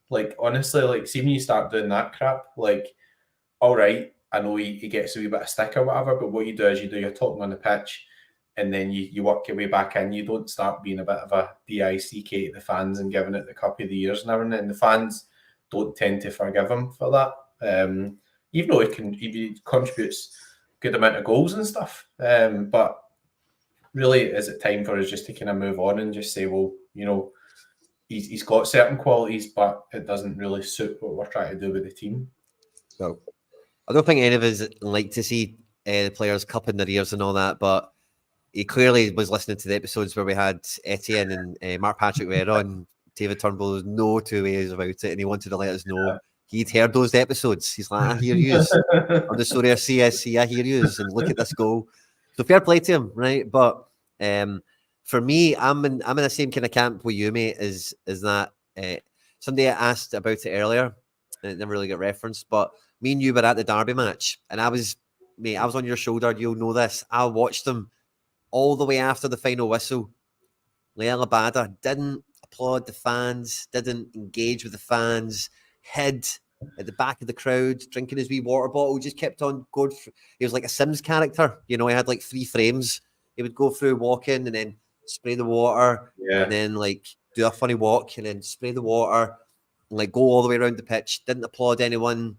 Like, honestly, like, see when you start doing that crap, like, all right, I know he gets a wee bit of stick or whatever, but what you do is you do your talking on the pitch, and then you work your way back in. You don't start being a bit of a DICK to the fans and giving it the cup of the ears and everything. And the fans don't tend to forgive him for that, even though he contributes a good amount of goals and stuff. But really, is it time for us just to kind of move on and just say, well, he's got certain qualities, but it doesn't really suit what we're trying to do with the team. So I don't think any of us like to see the players cupping their ears and all that, but he clearly was listening to the episodes where we had Etienne and Mark Patrick were on. David Turnbull, was no two ways about it, and he wanted to let us know he'd heard those episodes. He's like, I hear yous on the story of CSC, I hear yous, and look at this goal. So fair play to him, right? But for me, I'm in the same kind of camp with you, mate. Is that somebody asked about it earlier, and it never really got referenced. But me and you were at the Derby match, and I was on your shoulder. You'll know this. I watched them all the way after the final whistle. Leila Bada didn't applaud the fans, didn't engage with the fans, hid at the back of the crowd, drinking his wee water bottle, just kept on going through. He was like a Sims character, you know, he had like 3 frames. He would go through, walk in, and then spray the water, and then like do a funny walk, and then spray the water, and like go all the way around the pitch, didn't applaud anyone.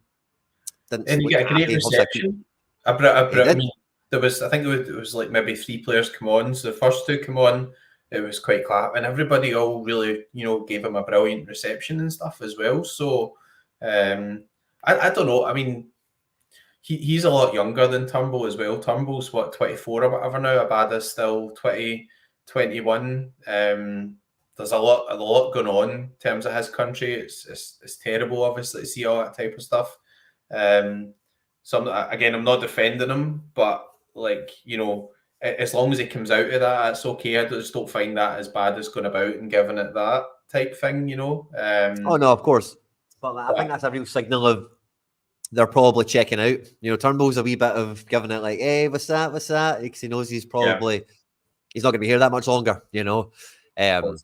And you get a great reception. I mean, there was, I think it was like maybe 3 players come on. So the first 2 come on, it was quite clap, and everybody all really, you know, gave him a brilliant reception and stuff as well. So I don't know. I mean, he's a lot younger than Turnbull as well. Turnbull's what, 24 or whatever now. Abada's still 20, 21. There's a lot going on in terms of his country. It's terrible, obviously, to see all that type of stuff. So I'm not defending him, but like, you know, as long as he comes out of that, it's okay. I just don't find that as bad as going about and giving it that type thing, you know. Oh no, of course, but I think that's a real signal of they're probably checking out. You know, Turnbull's a wee bit of giving it like, hey, what's that? Because he knows he's probably he's not going to be here that much longer, you know. And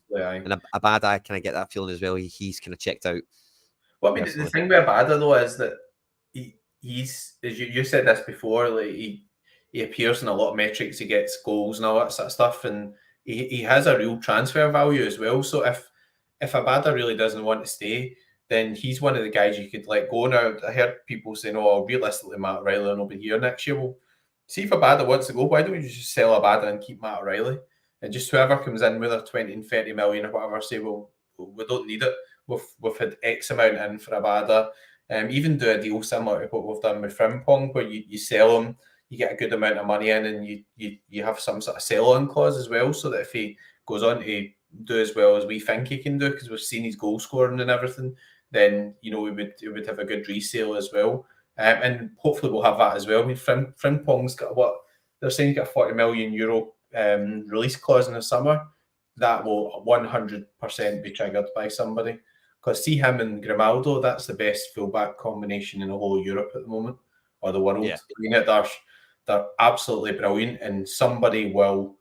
a bad eye kind of get that feeling as well. He's kind of checked out. Well, I mean, the thing with Abada though is that he's, as you said this before, like he appears in a lot of metrics. He gets goals and all that sort of stuff, and he has a real transfer value as well. So if Abada really doesn't want to stay, then he's one of the guys you could let go. Now, I heard people saying, "Oh, realistically, Matt O'Reilly will be here next year." Well, see if Abada wants to go, why don't you just sell Abada and keep Matt O'Reilly, and just whoever comes in with their 20 and 30 million or whatever, say, well, we don't need it. We've had X amount in for Abada. Even do a deal similar to what we've done with Frimpong, where you sell him, you get a good amount of money in, and you have some sort of sell-on clause as well, so that if he goes on to do as well as we think he can do, because we've seen his goal scoring and everything, then, you know, we would have a good resale as well. And hopefully we'll have that as well. I mean, Frimpong's got what they're saying, he's got a €40 million release clause in the summer. That will 100% be triggered by somebody. Because see him and Grimaldo, that's the best fullback combination in the whole of Europe at the moment, or the world. Yeah. I mean, they're absolutely brilliant, and somebody will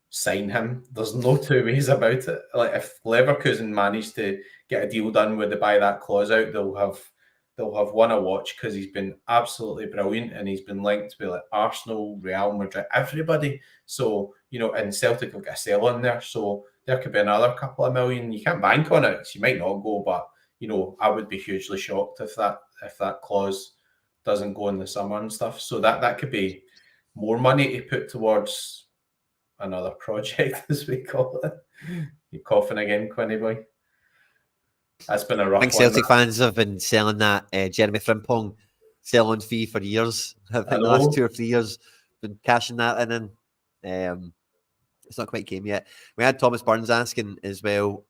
sign him. There's no 2 ways about it. Like, if Leverkusen manage to get a deal done where they buy that clause out, they'll have won a watch, because he's been absolutely brilliant, and he's been linked with like Arsenal, Real Madrid, everybody. So, you know, and Celtic will get a sell on there. So there could be another couple of million. You can't bank on it. You might not go, but, you know, I would be hugely shocked if that clause doesn't go in the summer and stuff. So that could be more money to put towards another project, as we call it. You're coughing again, Quinny boy. That's been a rough one. I think Celtic fans have been selling that Jeremy Frimpong sell-on fee for years. I think the last 2 or 3 years been cashing that in. It's not quite came yet. We had Thomas Burns asking as well,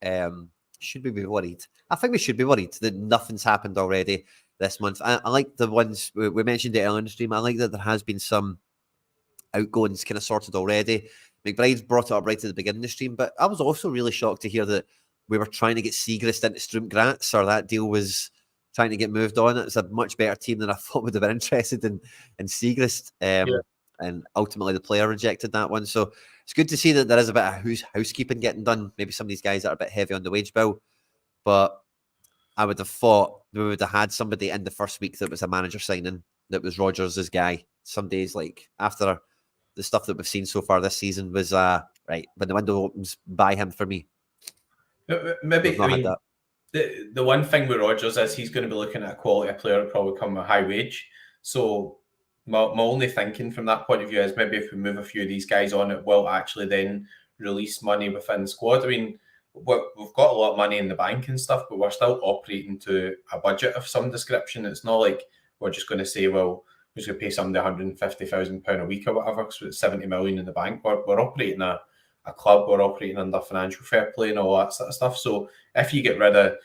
should we be worried? I think we should be worried that nothing's happened already this month. I like the ones we mentioned it earlier in the stream. I like that there has been some outgoings kind of sorted already. McBride's brought it up right at the beginning of the stream, but I was also really shocked to hear that we were trying to get Siegrist into Sturm Graz, or that deal was trying to get moved on. It's a much better team than I thought would have been interested in Siegrist. And ultimately the player rejected that one. So it's good to see that there is a bit of housekeeping getting done. Maybe some of these guys that are a bit heavy on the wage bill. But I would have thought we would have had somebody in the first week that was a manager signing, that was Rodgers' guy. Some days, like after the stuff that we've seen so far this season, was right, when the window opens, buy him for me. Maybe, I mean, the one thing with Rodgers is he's going to be looking at a quality player that probably come with a high wage. So my only thinking from that point of view is maybe if we move a few of these guys on, it will actually then release money within the squad. I mean, we've got a lot of money in the bank and stuff, but we're still operating to a budget of some description. It's not like we're just going to say, well, who's going to pay somebody £150,000 a week or whatever, because it's 70 million in the bank. We're operating a club, we're operating under financial fair play and all that sort of stuff. So if you get rid of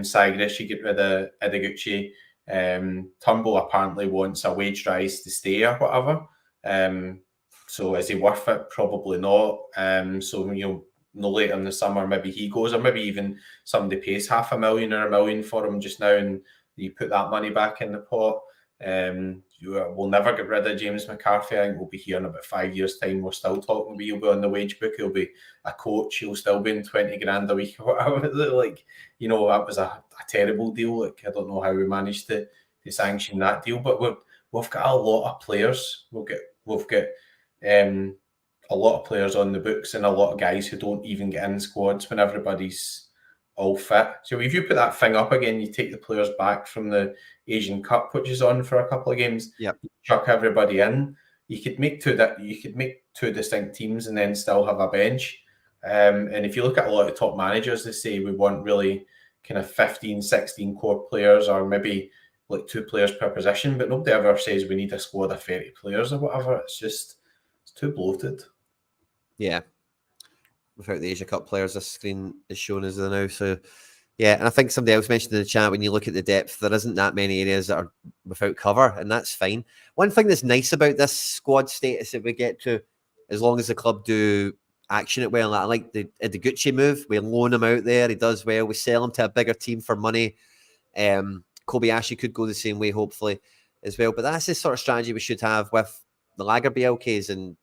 Sagres, you get rid of Ideguchi, Turnbull apparently wants a wage rise to stay or whatever. So is he worth it? Probably not. So no later in the summer, maybe he goes, or maybe even somebody pays $500,000 or $1 million for him just now, and you put that money back in the pot. We'll never get rid of James McCarthy. I think we'll be here in about 5 years' time. We're still talking. He'll be on the wage book. He'll be a coach. He'll still be in 20 grand a week or whatever. Like, that was a terrible deal. Like, I don't know how we managed to sanction that deal, but we've got a lot of players. We've got a lot of players on the books and a lot of guys who don't even get in squads when everybody's all fit. So if you put that thing up again, you take the players back from the Asian Cup, which is on for a couple of games. Yep. Chuck everybody in. You could make two distinct teams and then still have a bench. And if you look at a lot of top managers, they say we want really kind of 15, 16 core players, or maybe like 2 players per position, but nobody ever says we need a squad of 30 players or whatever. It's too bloated. Yeah. Without the Asia Cup players, this screen is shown as the now. So, yeah, and I think somebody else mentioned in the chat, when you look at the depth, there isn't that many areas that are without cover, and that's fine. One thing that's nice about this squad status that we get to, as long as the club do action it well, I like the Gucci move. We loan him out there, he does well. We sell him to a bigger team for money. Kobayashi could go the same way, hopefully, as well. But that's the sort of strategy we should have with the Lager BLKs and,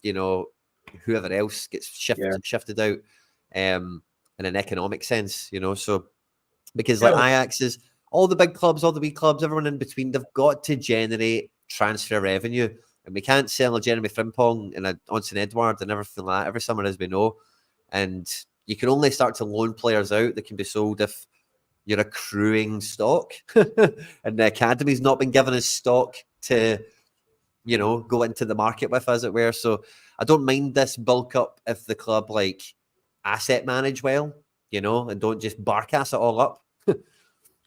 whoever else gets shifted out in an economic sense, So, because like Ajax is, all the big clubs, all the wee clubs, everyone in between, they've got to generate transfer revenue. And we can't sell a Jeremy Frimpong and a Onsen Edward and everything like that every summer, as we know. And you can only start to loan players out that can be sold if you're accruing stock. And the academy's not been given as stock to, go into the market with, as it were. So I don't mind this bulk up if the club asset manage well, and don't just barcass it all up.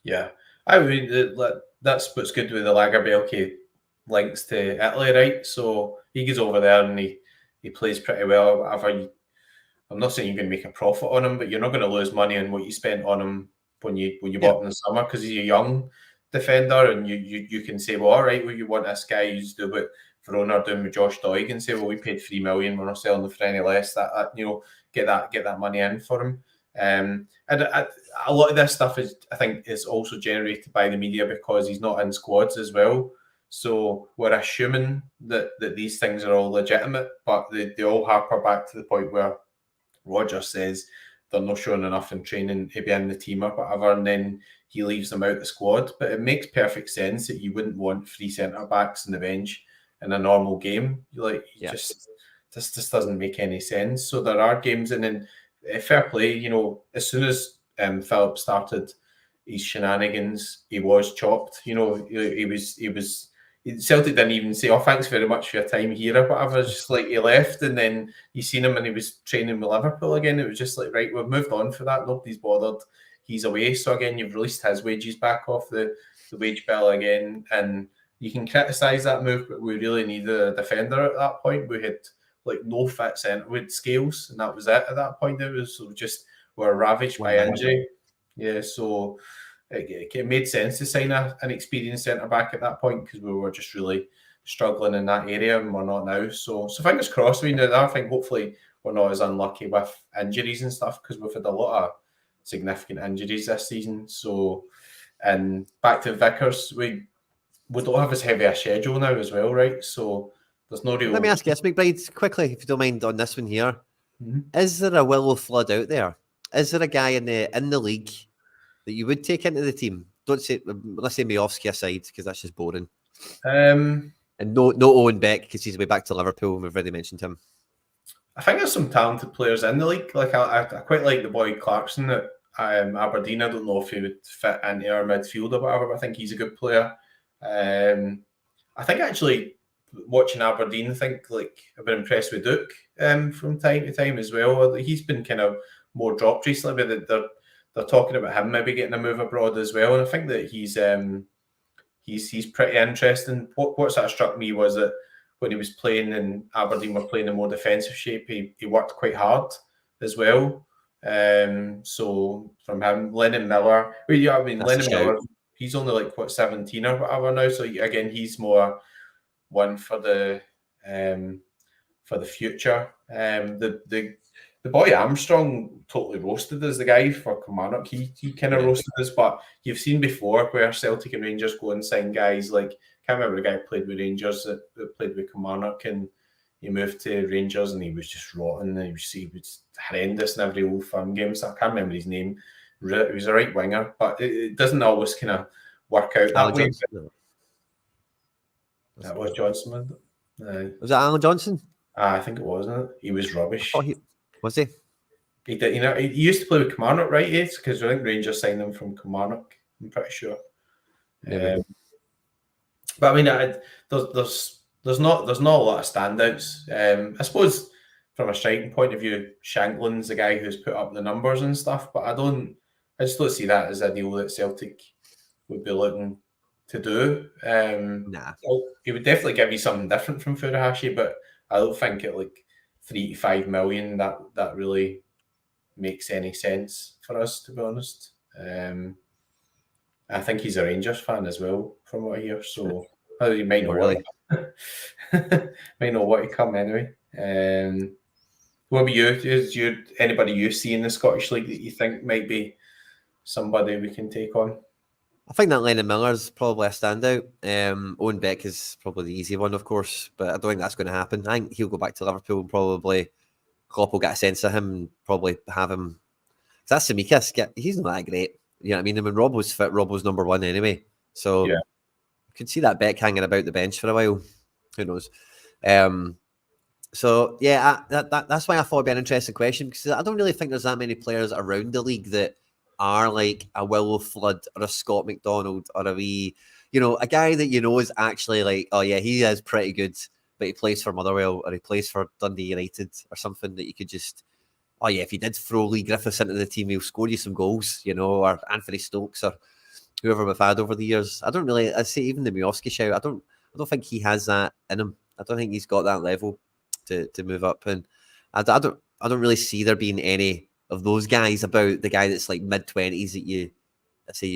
Yeah. I mean, that's what's good with the Lager BLK links to Italy, right? So he goes over there and he plays pretty well. Whatever. I'm not saying you're going to make a profit on him, but you're not going to lose money on what you spent on him when you bought him in the summer, because he's a young defender, and you can say, well, all right, well, you want this guy who's do what Verona are doing with Josh Doig, and say, well, we paid $3 million, we're not selling him for any less. That get that money in for him. And a lot of this stuff is also generated by the media because he's not in squads as well. So we're assuming that these things are all legitimate, but they all harper back to the point where Roger says they're not showing enough in training to be in the team or whatever, and then he leaves them out the squad. But it makes perfect sense that you wouldn't want 3 centre-backs on the bench in a normal game. This just doesn't make any sense. So there are games, and then fair play, as soon as Philip started his shenanigans, he was chopped. He was Celtic didn't even say, oh, thanks very much for your time here or whatever. It's just like he left, and then you seen him and he was training with Liverpool again. It was just like, right, we've moved on for that. Nobody's bothered. He's away. So again, you've released his wages back off the wage bill again. And you can criticise that move, but we really needed a defender at that point. We had no fit centre with Scales, and that was it at that point. It was just, we're ravaged by injury. Yeah, so it made sense to sign an experienced centre-back at that point, because we were just really struggling in that area, and we're not now. So fingers crossed. I mean, I think hopefully we're not as unlucky with injuries and stuff, because we've had a lot of significant injuries this season. So, and back to Vickers, we don't have as heavy a schedule now as well, right? So there's no real... Let me ask you this, McBride, quickly, if you don't mind, on this one here. Mm-hmm. Is there a Willow Flood out there? Is there a guy in the league that you would take into the team? Don't say, let's say Miofsky aside, because that's just boring. And no Owen Beck, because he's way back to Liverpool, and we've already mentioned him. I think there's some talented players in the league. I quite like the boy Clarkson at Aberdeen. I don't know if he would fit into our midfield or whatever, but I think he's a good player. I think actually watching Aberdeen, I've been impressed with Duke from time to time as well. He's been kind of more dropped recently, but they're talking about him maybe getting a move abroad as well. And I think that he's pretty interesting. What sort of struck me was that when he was playing and Aberdeen were playing in more defensive shape, he worked quite hard as well. So from him, Lennon Miller, Lennon Miller, he's only like 17 or whatever now. So again, he's more one for the future. The boy Armstrong totally roasted us, the guy for Kilmarnock. He kind of roasted us, but you've seen before where Celtic and Rangers go and sign guys like, I can't remember the guy who played with Rangers that played with Kilmarnock, and he moved to Rangers and he was just rotten. He was horrendous in every Old Firm game. So I can't remember his name. He was a right winger, but it doesn't always kind of work out that way. That was Johnson. Was that Alan Johnson? I think it was, wasn't it? He was rubbish. Was he? He did. He used to play with Kilmarnock, right? Because I think Rangers signed him from Kilmarnock. I'm pretty sure. But I mean, there's not a lot of standouts. I suppose from a striking point of view, Shanklin's the guy who's put up the numbers and stuff. But I just don't see that as a deal that Celtic would be looking to do. Nah. He would definitely give you something different from Furuhashi, but I don't think at like 3 to 5 million that really makes any sense for us, to be honest. I think he's a Rangers fan as well, from what I hear. So he might not really might not want to come anyway. What about you? Is anybody you see in the Scottish League that you think might be somebody we can take on? I think that Lennon Miller's probably a standout. Owen Beck is probably the easy one, of course, but I don't think that's going to happen. I think he'll go back to Liverpool and probably Klopp will get a sense of him and probably have him. That's Tsimikas. He's not that great. You know what I mean? And when Rob was fit, Rob was number one anyway. So yeah. I could see that Beck hanging about the bench for a while. Who knows? So yeah, that's why I thought it'd be an interesting question, because I don't really think there's that many players around the league that are like a Willow Flood or a Scott McDonald or a guy that is actually like, oh yeah, he is pretty good, but he plays for Motherwell or he plays for Dundee United or something that you could just, oh yeah, if you did throw Lee Griffiths into the team, he'll score you some goals, or Anthony Stokes or whoever we've had over the years. I say even the Miovski shout, I don't think he has that in him. I don't think he's got that level to move up, and I don't really see there being any of those guys about. The guy that's like mid-20s that you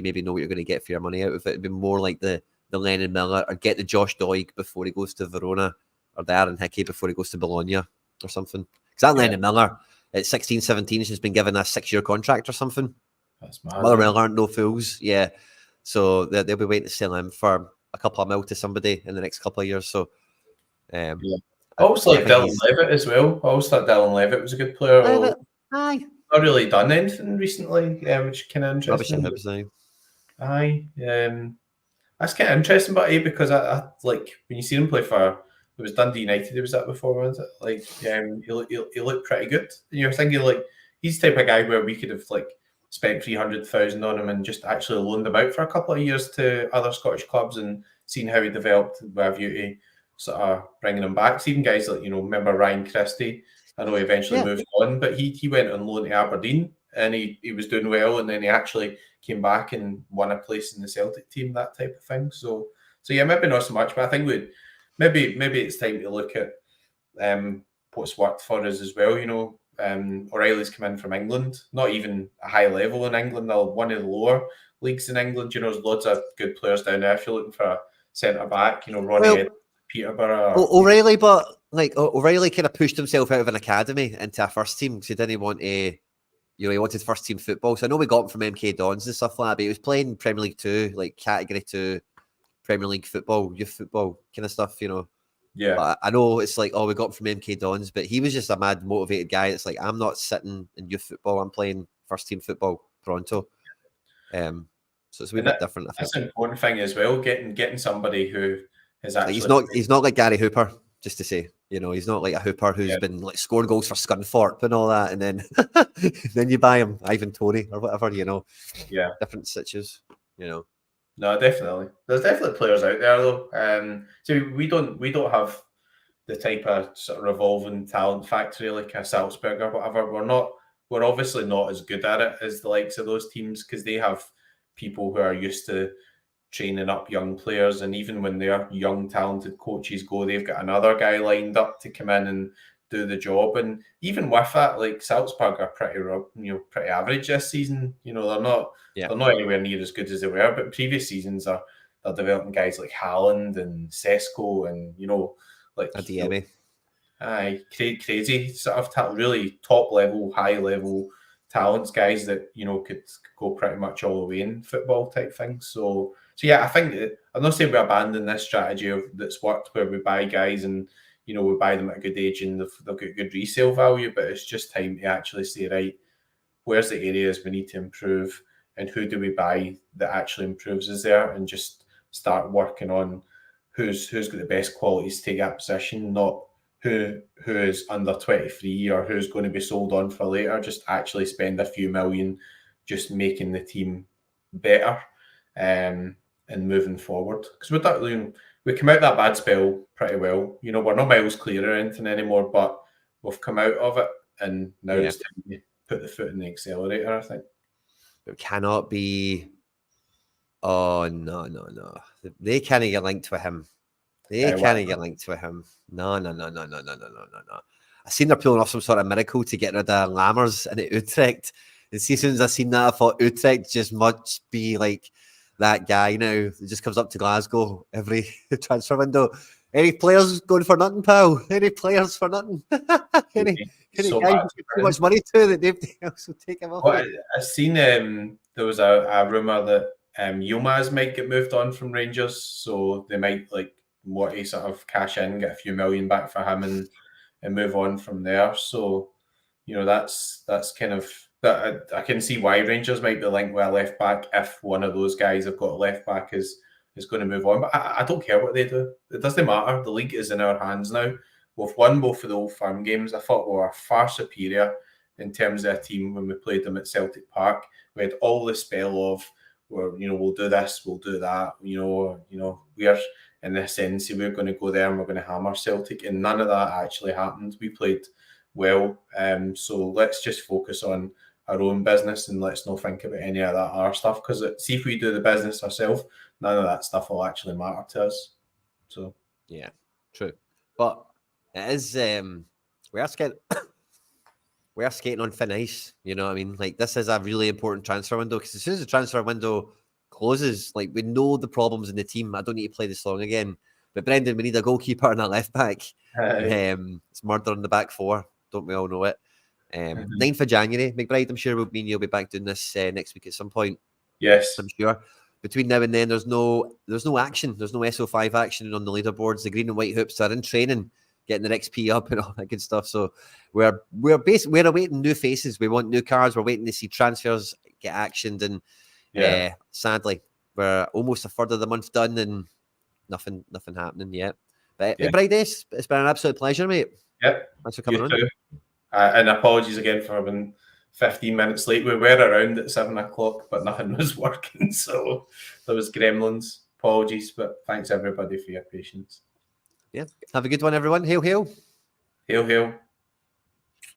maybe know what you're going to get for your money out of it. It'd be more like the Lennon Miller, or get the Josh Doig before he goes to Verona, or the Aaron Hickey before he goes to Bologna or something. Because that Lennon Miller at 16, 17 has just been given a 6-year contract or something. That's mad. Motherwell aren't no fools, yeah. So they'll be waiting to sell him for a couple of mil to somebody in the next couple of years. So I always like Dylan Levitt as well. I always thought Dylan Levitt was a good player. Aye. Not really done anything recently, which is kind of interesting. Aye. That's kind of interesting, but because I like when you see him play for, it was Dundee United he was at before, wasn't it? Like, he looked pretty good. And you're thinking, like, he's the type of guy where we could have, like, spent 300,000 on him and just actually loaned him out for a couple of years to other Scottish clubs and seen how he developed with a view to sort of bringing him back. So even guys like, remember Ryan Christie? I know he eventually moved on, but he went on loan to Aberdeen and he was doing well, and then he actually came back and won a place in the Celtic team, that type of thing. So yeah, maybe not so much, but I think maybe it's time to look at what's worked for us as well. O'Reilly's come in from England, not even a high level in England, one of the lower leagues in England. There's loads of good players down there if you're looking for a centre back. Ronnie Peterborough. O'Reilly, but like O'Reilly kind of pushed himself out of an academy into a first team because he didn't want to. He wanted first team football. So I know we got him from MK Dons and stuff like that, but he was playing Premier League 2, like Category 2, Premier League football, youth football kind of stuff, Yeah. But I know it's like, we got him from MK Dons, but he was just a mad motivated guy. It's like, I'm not sitting in youth football, I'm playing first team football, Toronto. So it's a wee bit different, I think. That's an important thing as well, getting somebody who is actually... Like he's not like Gary Hooper, just to say. He's not like a Hooper who's been like scoring goals for Scunthorpe and all that, and then then you buy him Ivan Toney or whatever, Yeah. Different stitches, No, definitely. There's definitely players out there though. So we don't have the type of sort of revolving talent factory like a Salzburg or whatever. We're obviously not as good at it as the likes of those teams because they have people who are used to training up young players, and even when their young talented coaches go, they've got another guy lined up to come in and do the job. And even with that, like Salzburg are pretty average this season. They're not anywhere near as good as they were, but previous seasons they're developing guys like Haaland and Sesko and like Adeyemi. Crazy sort of really top level, high level talents, guys that could go pretty much all the way in football type things. So yeah, I think I'm not saying we abandon this strategy that's worked where we buy guys and we buy them at a good age and they've got good resale value, but it's just time to actually say, right, where's the areas we need to improve and who do we buy that actually improves us there, and just start working on who's got the best qualities to take that position, not who is under 23 or who's going to be sold on for later. Just actually spend a few million just making the team better and moving forward. Because we come out that bad spell pretty well. We're not miles clear or anything anymore, but we've come out of it, and now it's time to put the foot in the accelerator, I think. It cannot be... Oh, no. They can't get linked with him. They can't get linked with him. No. I seen they're pulling off some sort of miracle to get rid of Lammers and at Utrecht. And see, as soon as I seen that, I thought Utrecht just must be like that guy now that just comes up to Glasgow every transfer window. Any players going for nothing, pal? Any players for nothing? any guys too much money to that nobody else will take him off? Well, I seen there was a rumour that Yilmaz might get moved on from Rangers, so they might want to sort of cash in, get a few million back for him and move on from there. So that's kind of that. I can see why Rangers might be linked with a left back if one of those guys have got a left back is going to move on. But I don't care what they do. It doesn't matter. The league is in our hands now. We've won both of the Old Firm games. I thought we were far superior in terms of a team when we played them at Celtic Park. We had all the spell of where we'll do this, we'll do that. We're in the sense we're going to go there and we're going to hammer Celtic, and none of that actually happened. We played well, so let's just focus on our own business and let's not think about any of that other stuff, because see if we do the business ourselves, none of that stuff will actually matter to us. So yeah, true, but it is we are skating on thin ice. You know what I mean? Like, this is a really important transfer window, because as soon as the transfer window closes, like, we know the problems in the team. I don't need to play the song again, but Brendan, we need a goalkeeper and a left back. It's murder on the back four. Don't we all know it? 9th of January, McBride, I'm sure you'll be back doing this next week at some point. Yes, I'm sure. Between now and then, there's no action. There's no SO5 action on the leaderboards. The green and white hoops are in training, getting their XP up and all that good stuff. So we're awaiting new faces. We want new cards. We're waiting to see transfers get actioned, and sadly, we're almost a third of the month done and nothing happening yet. But McBride, it's been an absolute pleasure, mate. Yep. Thanks for coming on. And apologies again for having 15 minutes late. We were around at 7 o'clock, but nothing was working. So there was gremlins. Apologies, but thanks everybody for your patience. Yeah. Have a good one, everyone. Hail, hail. Hail, hail.